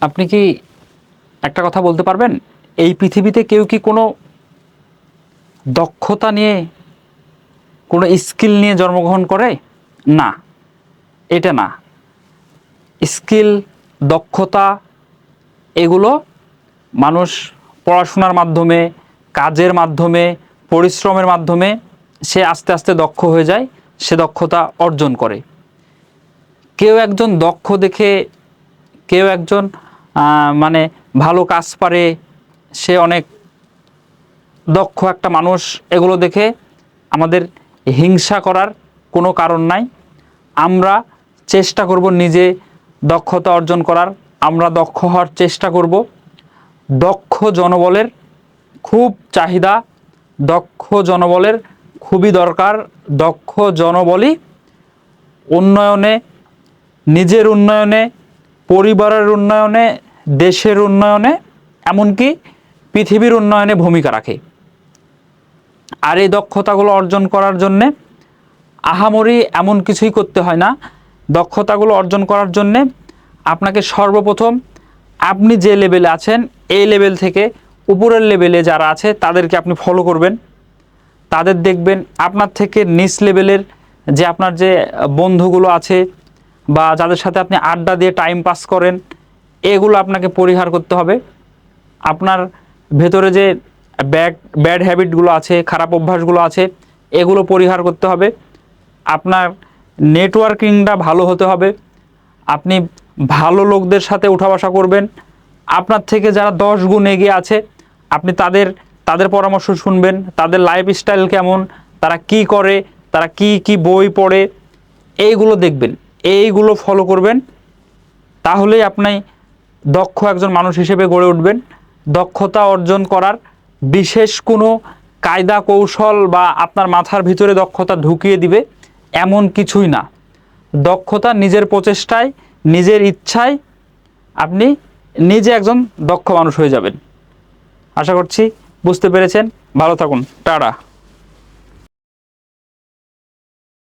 আপনি কি একটা কথা বলতে পারবেন, এই পৃথিবীতে কেউ কি কোনো দক্ষতা নিয়ে, কোনো স্কিল নিয়ে জন্মগ্রহণ করে? না, এটা না। স্কিল, দক্ষতা এগুলো মানুষ পড়াশোনার মাধ্যমে, কাজের মাধ্যমে, পরিশ্রমের মাধ্যমে সে আস্তে আস্তে দক্ষ হয়ে যায়, সে দক্ষতা অর্জন করে। কেউ একজন দক্ষ দেখে, কেউ একজন মানে ভালো কাজ পারে, সে অনেক দক্ষ একটা মানুষ, এগুলো দেখে আমাদের হিংসা করার কোনো কারণ নাই। আমরা চেষ্টা করব নিজে দক্ষতা অর্জন করার, আমরা দক্ষ হওয়ার চেষ্টা করব। দক্ষ জনবলের খুব চাহিদা, দক্ষ জনবলের খুবই দরকার। দক্ষ জনবলই উন্নয়নে, নিজের উন্নয়নে, পরিবারের উন্নয়নে, দেশের উন্নয়নে, এমনকি পৃথিবীর উন্নয়নে ভূমিকা রাখে। আর এই দক্ষতাগুলো অর্জন করার জন্যে আহামরি এমন কিছুই করতে হয় না। দক্ষতাগুলো অর্জন করার জন্যে আপনাকে সর্বপ্রথম আপনি যে লেভেলে আছেন এই লেভেল থেকে উপরের লেভেলে যারা আছে তাদেরকে আপনি ফলো করবেন। তাদের দেখবেন আপনার থেকে নিচ লেভেলের যে আপনার যে বন্ধুগুলো আছে বা যাদের সাথে আপনি আড্ডা দিয়ে টাইম পাস করেন, এগুলো আপনাকে পরিহার করতে হবে। আপনার ভেতরে যে ব্যাড হ্যাবিটগুলো আছে, খারাপ অভ্যাসগুলো আছে, এগুলো পরিহার করতে হবে। আপনার নেটওয়ার্কিংটা ভালো হতে হবে। আপনি ভালো লোকদের সাথে উঠা বসা করবেন। আপনার থেকে যারা 10 গুণ এগিয়ে আছে আপনি তাদের পরামর্শ শুনবেন, তাদের লাইফস্টাইল কেমন, তারা কি করে, তারা কি কি বই পড়ে, এইগুলো দেখবেন, এইগুলো ফলো করবেন। তাহলেই আপনি দক্ষ একজন মানুষ হিসেবে গড়ে উঠবেন। দক্ষতা অর্জন করার বিশেষ কোনো কায়দা কৌশল বা আপনার মাথার ভিতরে দক্ষতা ঢুকিয়ে দিবে এমন কিছুই না। দক্ষতা নিজের প্রচেষ্টায়, নিজের ইচ্ছায় আপনি নিজে একজন দক্ষ মানুষ হয়ে যাবেন। আশা করছি বুঝতে পেরেছেন। ভালো থাকুন। টাটা।